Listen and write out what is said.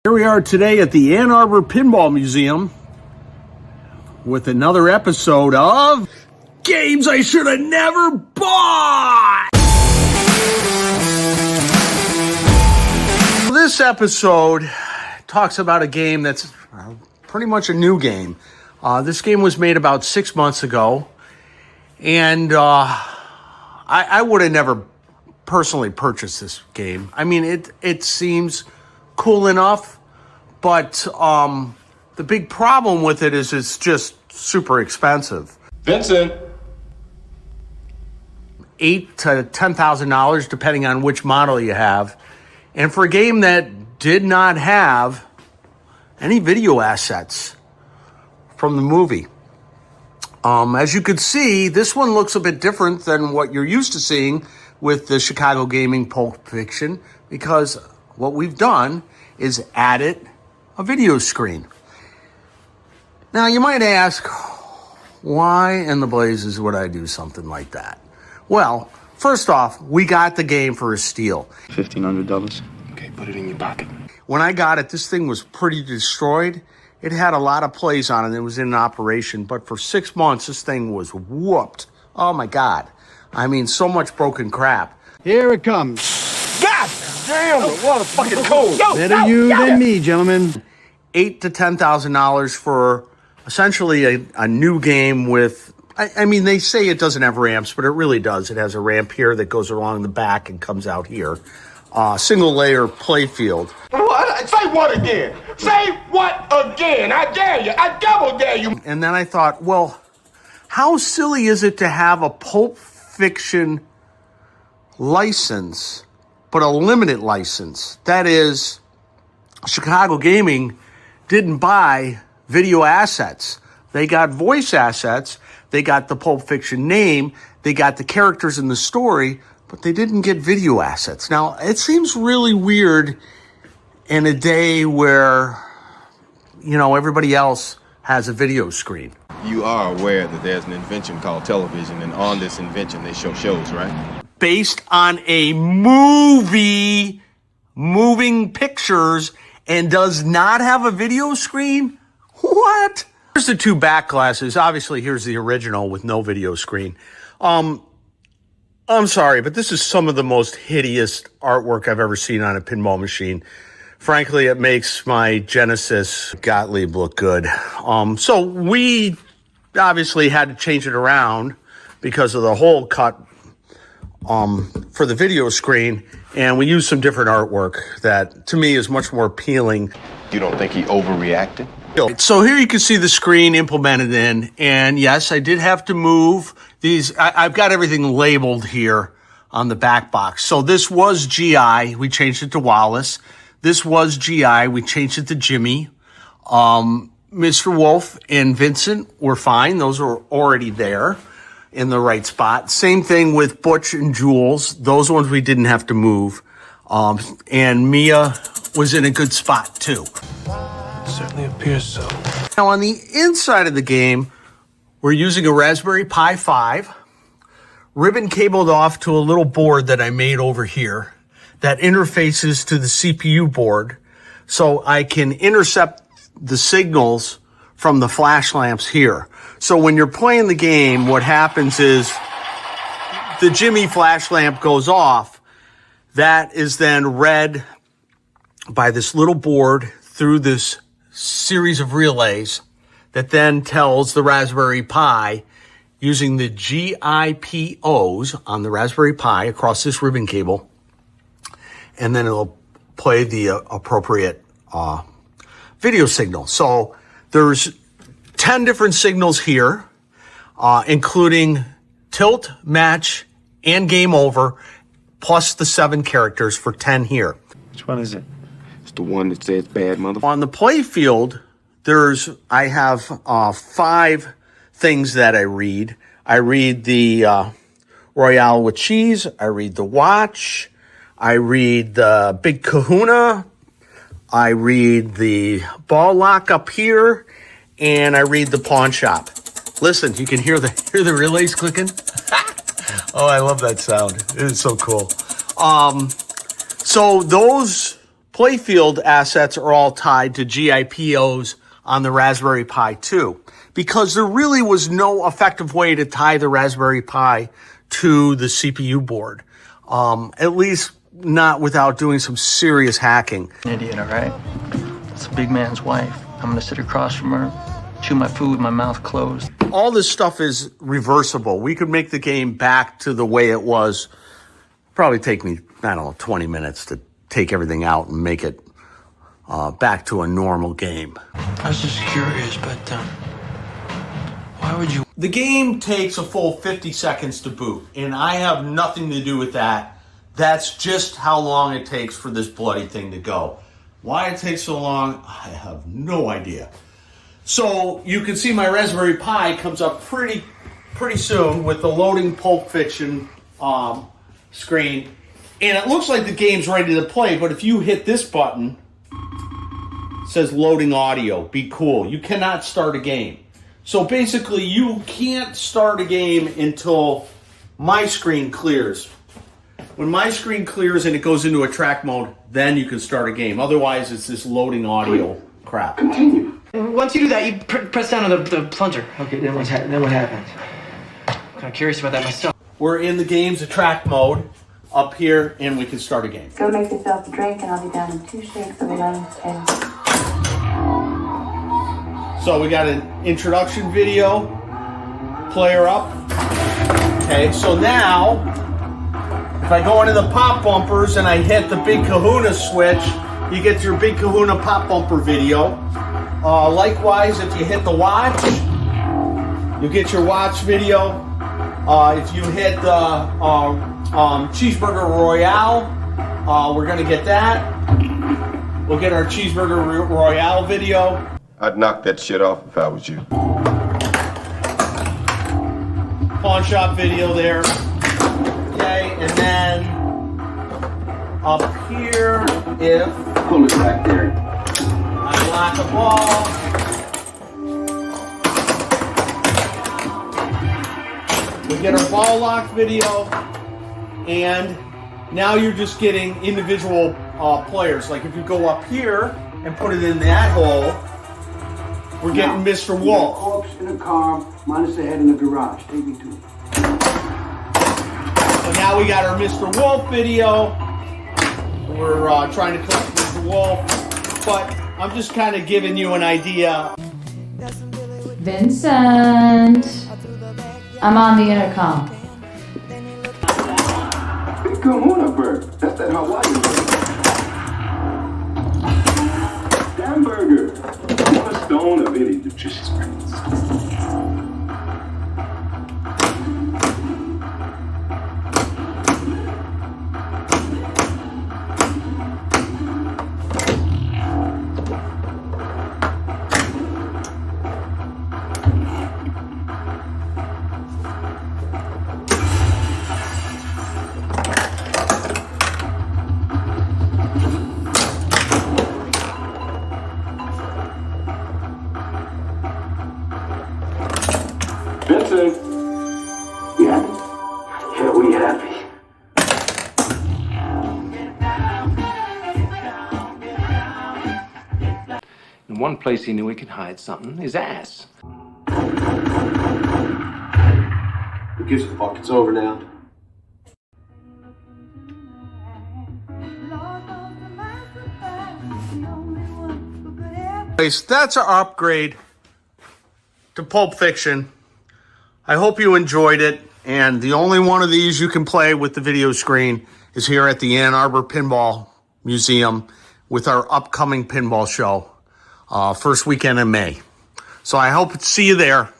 Here we are today at the Ann Arbor Pinball Museum with another episode of Games I Should Have Never Bought! This episode talks about a game that's pretty much a new game. This game was made about 6 months ago, and I would have never personally purchased this game. I mean, it seems cool enough, but the big problem with it is it's just super expensive. Vincent. $8,000 to $10,000 depending on which model you have. And for a game that did not have any video assets from the movie. As you could see, this one looks a bit different than what you're used to seeing with the Chicago Gaming Pulp Fiction, because what we've done is added a video screen. Now you might ask, why in the blazes would I do something like that? Well, first off, we got the game for a steal. $1,500. Okay, put it in your pocket. When I got it, this thing was pretty destroyed. It had a lot of plays on it. It was in operation, but for 6 months, this thing was whooped. Oh my God. I mean, so much broken crap. Here it comes. God damn, the water fucking cold. Better you than me, gentlemen. $8,000 to $10,000 for essentially a new game with, I mean, they say it doesn't have ramps, but it really does. It has a ramp here that goes along the back and comes out here. Single layer play field. What? Say what again? Say what again? I dare you. I double dare you. And then I thought, well, how silly is it to have a Pulp Fiction license, but a limited license? That is, Chicago Gaming didn't buy video assets. They got voice assets. They got the Pulp Fiction name. They got the characters in the story, but they didn't get video assets. Now, it seems really weird in a day where, you know, everybody else has a video screen. You are aware that there's an invention called television, and on this invention they show shows, right? Based on a movie, moving pictures, and does not have a video screen? What? Here's the two backglasses. Obviously, here's the original with no video screen. I'm sorry, but this is some of the most hideous artwork I've ever seen on a pinball machine. Frankly, it makes my Genesis Gottlieb look good. So we obviously had to change it around because of the hole cut for the video screen, and we used some different artwork that, to me, is much more appealing. You don't think he overreacted? So here you can see the screen implemented in, and yes, I did have to move these. I've got everything labeled here on the back box. So this was GI. We changed it to Willis. This was GI. We changed it to Jimmy. Mr. Wolf and Vincent were fine. Those were already there in the right spot. Same thing with Butch and Jules. Those ones we didn't have to move. And Mia was in a good spot too. Certainly appears so. Now on the inside of the game, we're using a Raspberry Pi 5, ribbon cabled off to a little board that I made over here that interfaces to the CPU board, so I can intercept the signals from the flash lamps here. So when you're playing the game, what happens is the Jimmy flash lamp goes off. That is then read by this little board through this series of relays that then tells the Raspberry Pi, using the GIPOs on the Raspberry Pi across this ribbon cable, and then it'll play the appropriate video signal. So there's 10 different signals here, including tilt, match, and game over, plus the 7 characters for 10 here. Which one is it? It's the one that says bad mother. On the play field, I have 5 things that I read. I read the Royale with cheese. I read the watch. I read the big kahuna. I read the ball lock up here, and I read the pawn shop. Listen, you can hear the relays clicking. Oh, I love that sound. It is so cool. So those playfield assets are all tied to GIPOs on the Raspberry Pi 2 because there really was no effective way to tie the Raspberry Pi to the CPU board, at least not without doing some serious hacking. An idiot, all right? It's a big man's wife. I'm gonna sit across from her, chew my food with my mouth closed. All this stuff is reversible. We could make the game back to the way it was. Probably take me, I don't know, 20 minutes to take everything out and make it back to a normal game. I was just curious, but why would you? The game takes a full 50 seconds to boot, and I have nothing to do with that. That's just how long it takes for this bloody thing to go. Why it takes so long, I have no idea. So you can see my Raspberry Pi comes up pretty soon with the loading Pulp Fiction screen. And it looks like the game's ready to play, but if you hit this button, it says loading audio, be cool. You cannot start a game. So basically you can't start a game until my screen clears. When my screen clears and it goes into a track mode, then you can start a game. Otherwise, it's this loading audio crap. Continue. Once you do that, you press down on the plunger. Okay, then what happens? I'm kind of curious about that myself. We're in the game's track mode up here, and we can start a game. Go make yourself a drink, and I'll be down in 2 shakes of a lemon's tail. So we got an introduction video, player up. Okay, so now, if I go into the pop bumpers and I hit the Big Kahuna switch, you get your Big Kahuna pop bumper video. Likewise, if you hit the watch, you get your watch video. If you hit the Cheeseburger Royale, we're going to get that. We'll get our Cheeseburger Royale video. I'd knock that shit off if I was you. Pawn shop video there. Okay, and then up here, if Pull it back there. I lock a ball, we get our ball lock video, and now you're just getting individual players. Like if you go up here and put it in that hole, we're getting Mr. Wolf. Corpse in a car, minus the head in the garage. Take me to it. So now we got our Mr. Wolf video. We're trying to collect Mr. Wolf, but I'm just kind of giving you an idea. Vincent, I'm on the intercom. Big Kahuna bird. That's that Hawaiian bird. Hamburger. One stone of any nutritious brains. Vincent, we happy? Yeah, we happy. In one place he knew he could hide something, his ass. Who gives a fuck? It's over now. That's our upgrade to Pulp Fiction. I hope you enjoyed it, and the only one of these you can play with the video screen is here at the Ann Arbor Pinball Museum with our upcoming pinball show, first weekend in May. So I hope to see you there.